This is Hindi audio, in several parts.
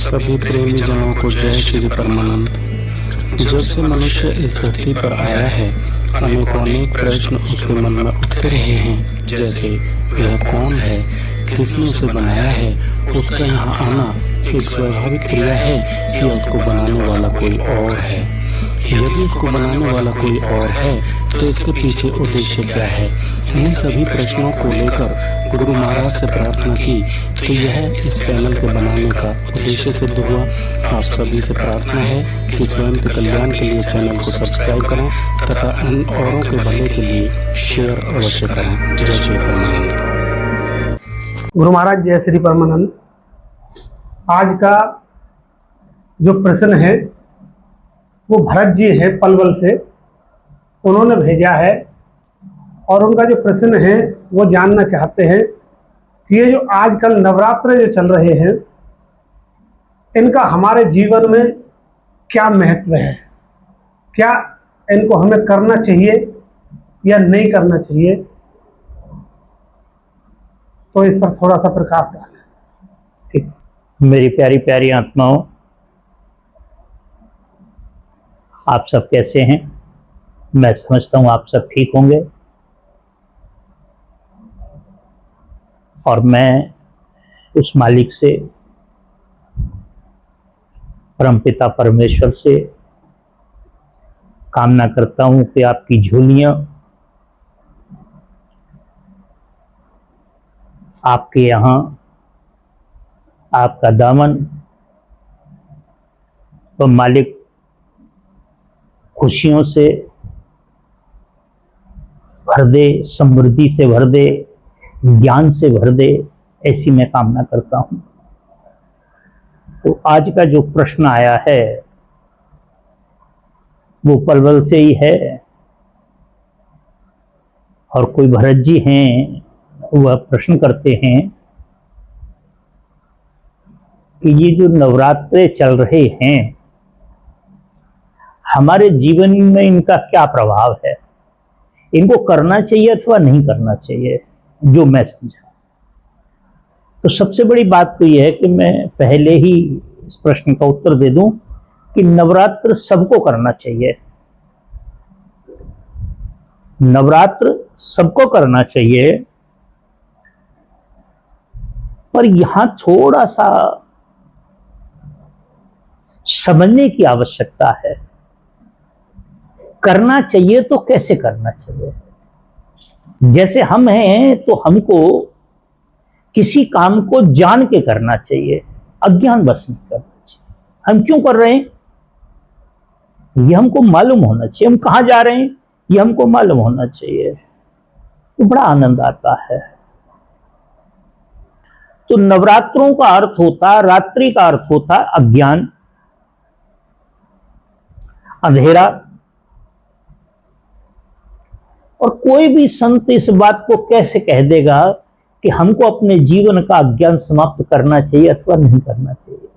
सभी प्रेमी जनों को जय श्री परमानंद। जब से मनुष्य इस धरती पर आया है, अनेक प्रश्न उसके मन में उठते रहे हैं, जैसे वह कौन है, किसने उसे बनाया है, उसका यहाँ आना एक स्वाभाविक क्रिया है या उसको बनाने वाला कोई और है। यदि उसको बनाने वाला कोई और है तो इसके पीछे उद्देश्य क्या है। इन सभी प्रश्नों को लेकर गुरु महाराज से प्रार्थना की तो यह इस चैनल के बनाने का उद्देश्य सिद्ध हुआ। आप सभी से प्रार्थना है कि स्वयं के कल्याण के लिए चैनल को सब्सक्राइब करें तथा अन्य औरों के भले के लिए शेयर अवश्य करें। जय श्री परमानंद। गुरु महाराज जय श्री परमानंद। आज का जो प्रश्न है वो भरत जी है पलवल से, उन्होंने भेजा है और उनका जो प्रश्न है वो जानना चाहते हैं कि ये जो आजकल नवरात्र जो चल रहे हैं इनका हमारे जीवन में क्या महत्व है, क्या इनको हमें करना चाहिए या नहीं करना चाहिए, तो इस पर थोड़ा सा प्रकाश डालें। ठीक। मेरी प्यारी प्यारी आत्माओं, आप सब कैसे हैं? मैं समझता हूं आप सब ठीक होंगे और मैं उस मालिक से, परमपिता परमेश्वर से कामना करता हूं कि आपकी झोलियां आपके यहाँ, आपका दामन तो मालिक खुशियों से भर दे, समृद्धि से भर दे, ज्ञान से भर दे, ऐसी मैं कामना करता हूं। तो आज का जो प्रश्न आया है वो पलवल से ही है और कोई भरत जी हैं, वह प्रश्न करते हैं कि ये जो नवरात्रे चल रहे हैं हमारे जीवन में इनका क्या प्रभाव है, इनको करना चाहिए अथवा नहीं करना चाहिए, जो मैं समझा। तो सबसे बड़ी बात तो यह है कि मैं पहले ही इस प्रश्न का उत्तर दे दूं कि नवरात्र सबको करना चाहिए, नवरात्र सबको करना चाहिए, पर यहां थोड़ा सा समझने की आवश्यकता है। करना चाहिए तो कैसे करना चाहिए? जैसे हम हैं तो हमको किसी काम को जान के करना चाहिए, अज्ञान बस नहीं करना चाहिए। हम क्यों कर रहे हैं ये हमको मालूम होना चाहिए, हम कहां जा रहे हैं ये हमको मालूम होना चाहिए, तो बड़ा आनंद आता है। तो नवरात्रों का अर्थ होता, रात्रि का अर्थ होता अज्ञान, अंधेरा। और कोई भी संत इस बात को कैसे कह देगा कि हमको अपने जीवन का अज्ञान समाप्त करना चाहिए अथवा नहीं करना चाहिए।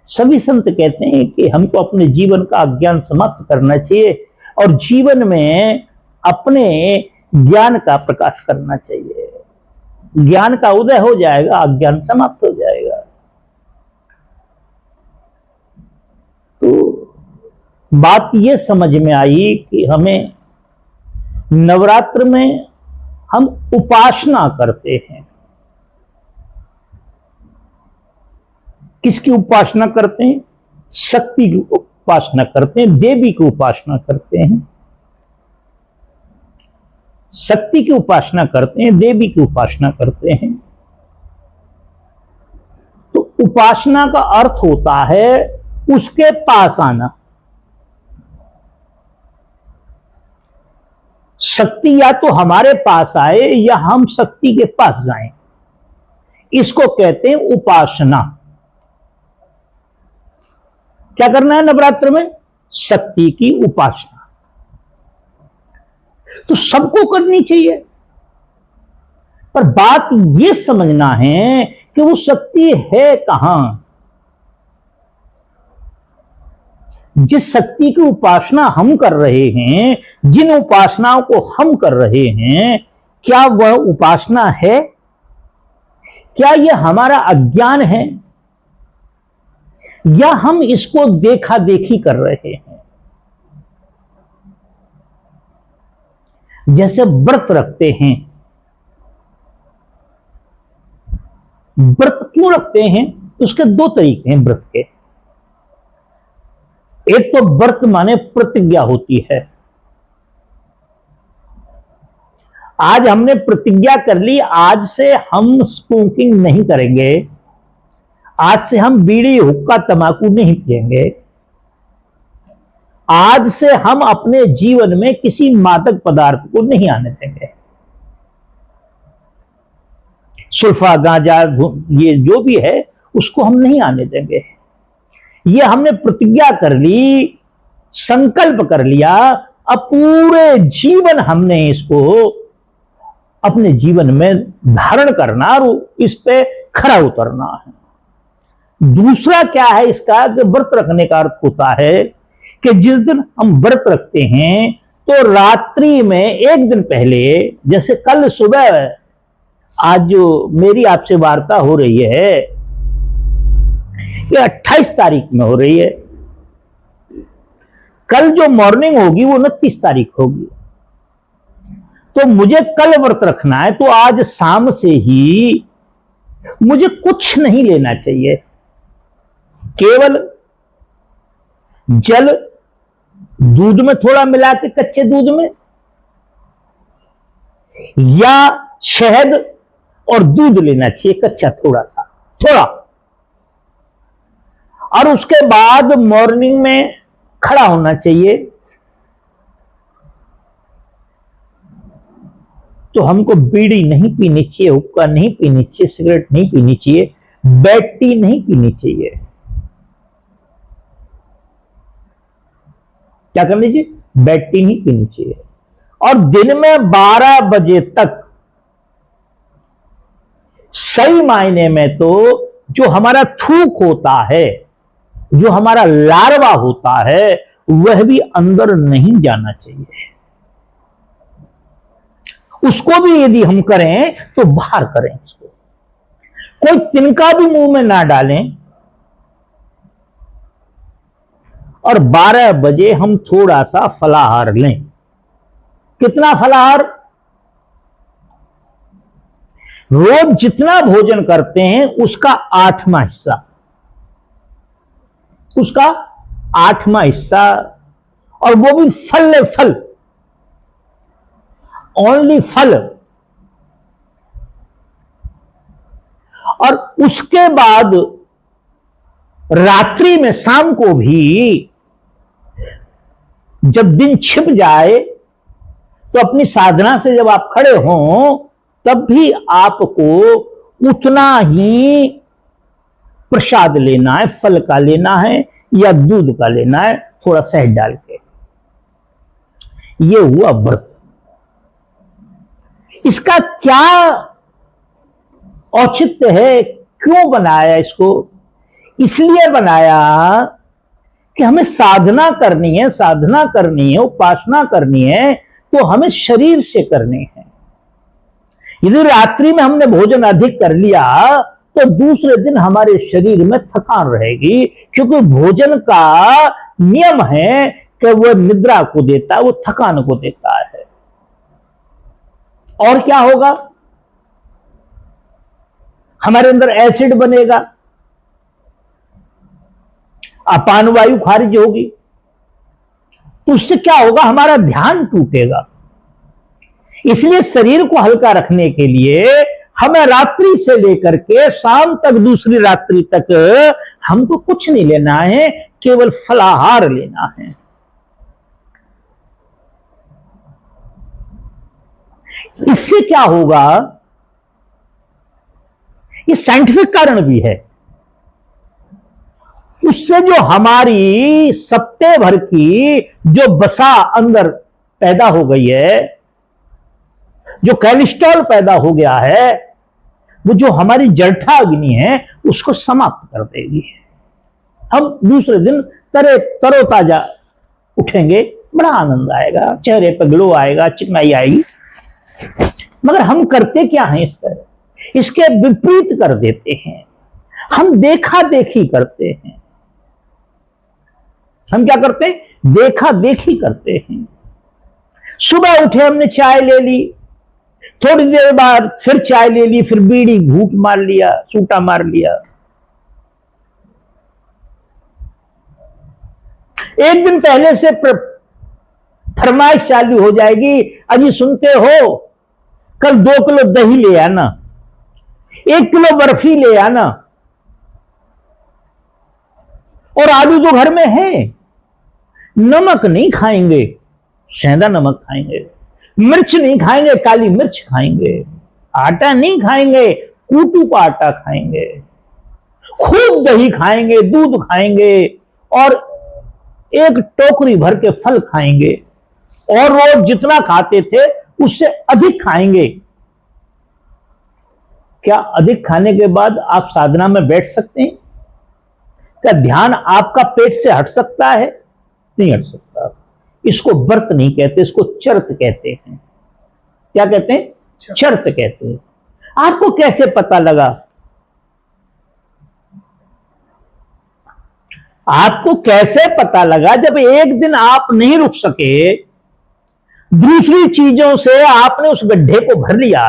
सभी संत कहते हैं कि हमको अपने जीवन का अज्ञान समाप्त करना चाहिए और जीवन में अपने ज्ञान का प्रकाश करना चाहिए। ज्ञान का उदय हो जाएगा, अज्ञान समाप्त हो जाएगा। तो बात यह समझ में आई कि हमें नवरात्र में हम उपासना करते हैं। किसकी उपासना करते हैं? शक्ति की उपासना करते हैं, देवी की उपासना करते हैं, शक्ति की उपासना करते हैं, देवी की उपासना करते हैं। तो उपासना का अर्थ होता है उसके पास आना। शक्ति या तो हमारे पास आए या हम शक्ति के पास जाएं, इसको कहते हैं उपासना। क्या करना है नवरात्र में? शक्ति की उपासना। तो सबको करनी चाहिए, पर बात यह समझना है कि वो शक्ति है कहां। जिस शक्ति की उपासना हम कर रहे हैं, जिन उपासनाओं को हम कर रहे हैं, क्या वह उपासना है? क्या यह हमारा अज्ञान है? या हम इसको देखा देखी कर रहे हैं। जैसे व्रत रखते हैं, व्रत क्यों रखते हैं? उसके दो तरीके हैं व्रत के। एक तो व्रत माने प्रतिज्ञा होती है। आज हमने प्रतिज्ञा कर ली, आज से हम स्मोकिंग नहीं करेंगे, आज से हम बीड़ी हुक्का तंबाकू नहीं पिएंगे, आज से हम अपने जीवन में किसी मादक पदार्थ को नहीं आने देंगे, सुल्फा गांजा ये जो भी है उसको हम नहीं आने देंगे। ये हमने प्रतिज्ञा कर ली, संकल्प कर लिया। अब पूरे जीवन हमने इसको अपने जीवन में धारण करना और इस पे खरा उतरना है। दूसरा क्या है इसका कि व्रत रखने का अर्थ होता है कि जिस दिन हम व्रत रखते हैं तो रात्रि में एक दिन पहले, जैसे कल सुबह, आज जो मेरी आपसे वार्ता हो रही है ये 28 तारीख में हो रही है, कल जो मॉर्निंग होगी वो 29 तारीख होगी। तो मुझे कल व्रत रखना है तो आज शाम से ही मुझे कुछ नहीं लेना चाहिए, केवल जल दूध में थोड़ा मिला के, कच्चे दूध में, या शहद और दूध लेना चाहिए कच्चा थोड़ा सा, थोड़ा। और उसके बाद मॉर्निंग में खड़ा होना चाहिए। तो हमको बीड़ी नहीं पीनी चाहिए, हुक्का नहीं पीनी चाहिए, सिगरेट नहीं पीनी चाहिए, बैड टी नहीं पीनी चाहिए। क्या कर लीजिए? बैड टी नहीं पीनी चाहिए। और दिन में 12 बजे तक सही मायने में तो जो हमारा थूक होता है, जो हमारा लार्वा होता है, वह भी अंदर नहीं जाना चाहिए। उसको भी यदि हम करें तो बाहर करें उसको, कोई तिनका भी मुंह में ना डालें। और 12 बजे हम थोड़ा सा फलाहार लें। कितना फलाहार? रोज जितना भोजन करते हैं उसका 8वां हिस्सा, उसका 8वां हिस्सा, और वो भी फल, ओनली फल। और उसके बाद रात्रि में, शाम को भी जब दिन छिप जाए तो अपनी साधना से जब आप खड़े हों तब भी आपको उतना ही प्रसाद लेना है, फल का लेना है या दूध का लेना है, थोड़ा शहद डाल के। ये हुआ व्रत। इसका क्या औचित्य है? क्यों बनाया इसको? इसलिए बनाया कि हमें साधना करनी है, साधना करनी है, उपासना करनी है तो हमें शरीर से करनी है। यदि रात्रि में हमने भोजन अधिक कर लिया तो दूसरे दिन हमारे शरीर में थकान रहेगी, क्योंकि भोजन का नियम है कि वह निद्रा को देता है, वो थकान को देता है। और क्या होगा? हमारे अंदर एसिड बनेगा, अपान वायु खारिज होगी, तो उससे क्या होगा? हमारा ध्यान टूटेगा। इसलिए शरीर को हल्का रखने के लिए हमें रात्रि से लेकर के शाम तक, दूसरी रात्रि तक हमको कुछ नहीं लेना है, केवल फलाहार लेना है। इससे क्या होगा? ये साइंटिफिक कारण भी है। उससे जो हमारी सप्ते भर की जो बसा अंदर पैदा हो गई है, जो कोलेस्ट्रॉल पैदा हो गया है, वो जो हमारी जठरा अग्नि है उसको समाप्त कर देगी। हम दूसरे दिन तरोताजा उठेंगे, बड़ा आनंद आएगा, चेहरे पर ग्लो आएगा, चिकनाई आएगी। मगर हम करते क्या हैं? इसके विपरीत कर देते हैं। हम देखा देखी करते हैं। हम क्या करते हैं? देखा देखी करते हैं। सुबह उठे, हमने चाय ले ली, थोड़ी देर बाद फिर चाय ले ली, फिर बीड़ी घूंट मार लिया, सूटा मार लिया। एक दिन पहले से फरमाइश चालू हो जाएगी, अजी सुनते हो, कल 2 किलो दही ले आना, 1 किलो बर्फी ले आना, और आलू तो घर में है। नमक नहीं खाएंगे, सेंधा नमक खाएंगे। मिर्च नहीं खाएंगे, काली मिर्च खाएंगे। आटा नहीं खाएंगे, कूटू का आटा खाएंगे। खूब दही खाएंगे, दूध खाएंगे, और 1 टोकरी भर के फल खाएंगे, और रोज जितना खाते थे उससे अधिक खाएंगे। क्या अधिक खाने के बाद आप साधना में बैठ सकते हैं? क्या ध्यान आपका पेट से हट सकता है? नहीं हट सकता। इसको व्रत नहीं कहते, इसको चर्त कहते हैं। क्या कहते हैं? चर्त कहते हैं। आपको कैसे पता लगा? आपको कैसे पता लगा? जब एक दिन आप नहीं रुक सके, दूसरी चीजों से आपने उस गड्ढे को भर लिया,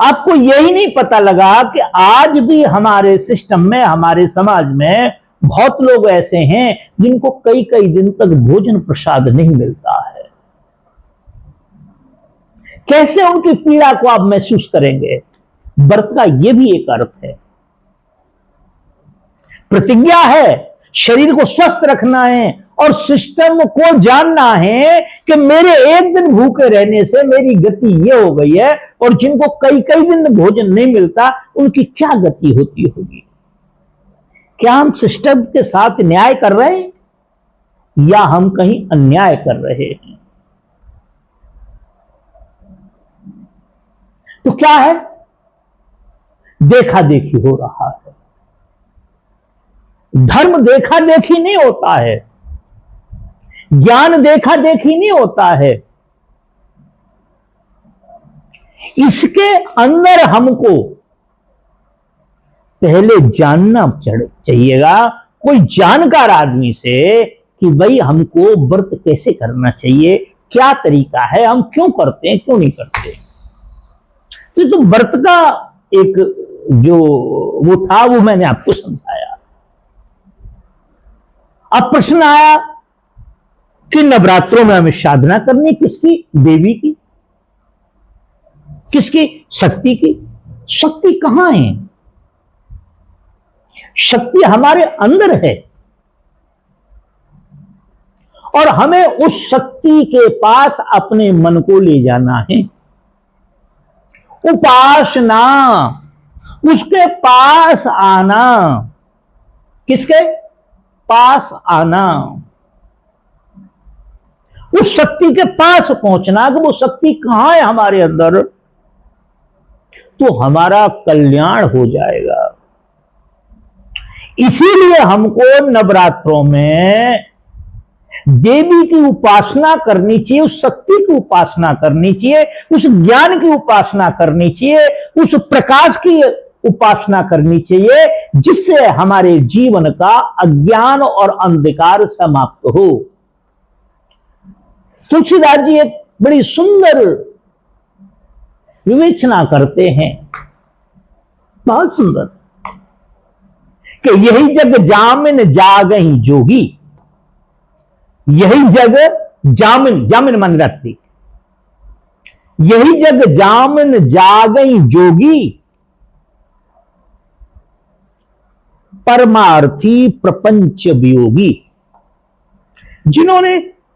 आपको यही नहीं पता लगा कि आज भी हमारे सिस्टम में, हमारे समाज में बहुत लोग ऐसे हैं जिनको कई कई दिन तक भोजन प्रसाद नहीं मिलता है। कैसे उनकी पीड़ा को आप महसूस करेंगे? व्रत का यह भी एक अर्थ है, प्रतिज्ञा है, शरीर को स्वस्थ रखना है और सिस्टम को जानना है कि मेरे एक दिन भूखे रहने से मेरी गति ये हो गई है, और जिनको कई कई दिन भोजन नहीं मिलता उनकी क्या गति होती होगी। क्या हम सिस्टम के साथ न्याय कर रहे हैं या हम कहीं अन्याय कर रहे हैं? तो क्या है? देखा देखी हो रहा है। धर्म देखा देखी नहीं होता है, ज्ञान देखा देखी नहीं होता है। इसके अंदर हमको पहले जानना चाहिएगा, कोई जानकार आदमी से, कि भाई हमको व्रत कैसे करना चाहिए, क्या तरीका है, हम क्यों करते हैं, क्यों नहीं करते। तो व्रत का एक जो वो था वो मैंने आपको समझाया। अब प्रश्न आया कि नवरात्रों में हमें साधना करनी किसकी? देवी की। किसकी? शक्ति की। शक्ति कहां है? शक्ति हमारे अंदर है, और हमें उस शक्ति के पास अपने मन को ले जाना है। उपासना, उसके पास आना। किसके पास आना? उस शक्ति के पास पहुंचना कि वो शक्ति कहां है हमारे अंदर, तो हमारा कल्याण हो जाएगा। इसीलिए हमको नवरात्रों में देवी की उपासना करनी चाहिए, उस शक्ति की उपासना करनी चाहिए, उस ज्ञान की उपासना करनी चाहिए, उस प्रकाश की उपासना करनी चाहिए, जिससे हमारे जीवन का अज्ञान और अंधकार समाप्त हो। तुलसीदास जी एक बड़ी सुंदर विवेचना करते हैं, बहुत सुंदर, कि यही जग जामिन जागहि जोगी। यही जग जामिन, जामिन मन रखती, यही जग जामिन जागहि जोगी, परमार्थी प्रपंच वियोगी।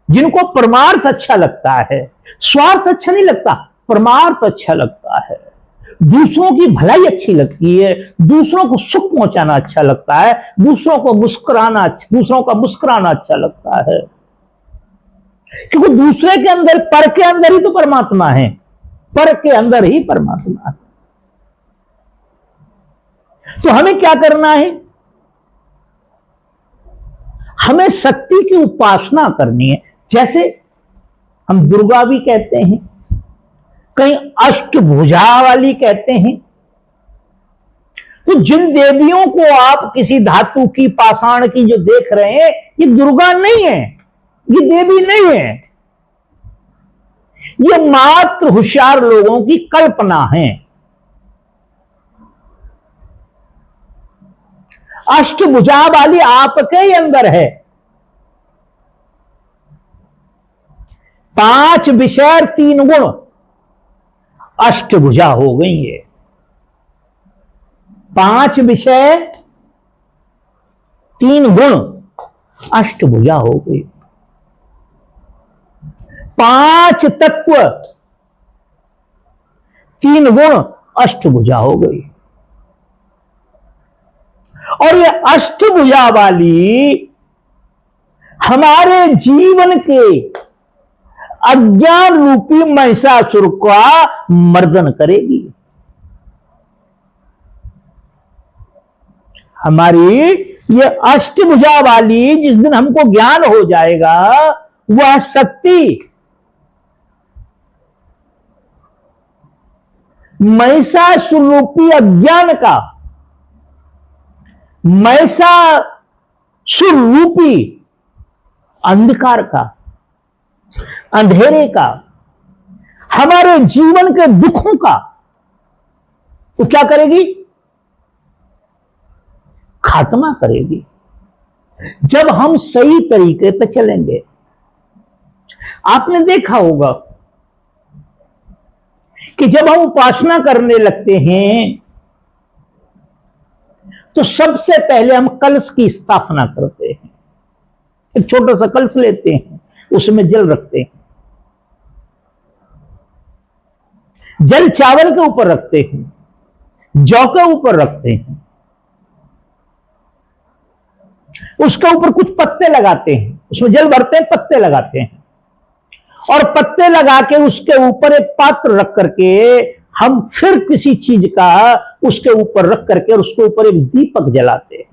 जिनको परमार्थ अच्छा लगता है, स्वार्थ अच्छा नहीं लगता, परमार्थ अच्छा लगता है, दूसरों की भलाई अच्छी लगती है, दूसरों को सुख पहुंचाना अच्छा लगता है, दूसरों का मुस्कुराना अच्छा लगता है, क्योंकि दूसरे के अंदर, पर के अंदर ही तो परमात्मा है, पर के अंदर ही परमात्मा है। तो हमें क्या करना है? हमें शक्ति की उपासना करनी है। जैसे हम दुर्गा भी कहते हैं, कहीं अष्टभुजा वाली कहते हैं, तो जिन देवियों को आप किसी धातु की, पाषाण की जो देख रहे हैं, ये दुर्गा नहीं है, ये देवी नहीं है, ये मात्र होशियार लोगों की कल्पना है। अष्टभुजा वाली आपके ही अंदर है। 5 विषय 3 गुण, अष्टभुजा हो गई है। 5 विषय 3 गुण, अष्टभुजा हो गई। 5 तत्व 3 गुण, अष्टभुजा हो गई। और ये अष्टभुजा वाली हमारे जीवन के अज्ञान रूपी महिषासुर का मर्दन करेगी। हमारी ये अष्टभुजा वाली जिस दिन हमको ज्ञान हो जाएगा, वह शक्ति महिषासुर रूपी अज्ञान का, महिषासुर रूपी अंधकार का, अंधेरे का, हमारे जीवन के दुखों का, तो क्या करेगी? खात्मा करेगी। जब हम सही तरीके पे चलेंगे। आपने देखा होगा कि जब हम उपासना करने लगते हैं तो सबसे पहले हम कलश की स्थापना करते हैं। एक छोटा सा कलश लेते हैं, उसमें जल रखते हैं, जल चावल के ऊपर रखते हैं, जौ के ऊपर रखते हैं, उसके ऊपर कुछ पत्ते लगाते हैं, उसमें जल भरते हैं, पत्ते लगाते हैं, और पत्ते लगा के उसके ऊपर एक पात्र रख करके हम फिर किसी चीज का उसके ऊपर रख करके और उसके ऊपर एक दीपक जलाते हैं।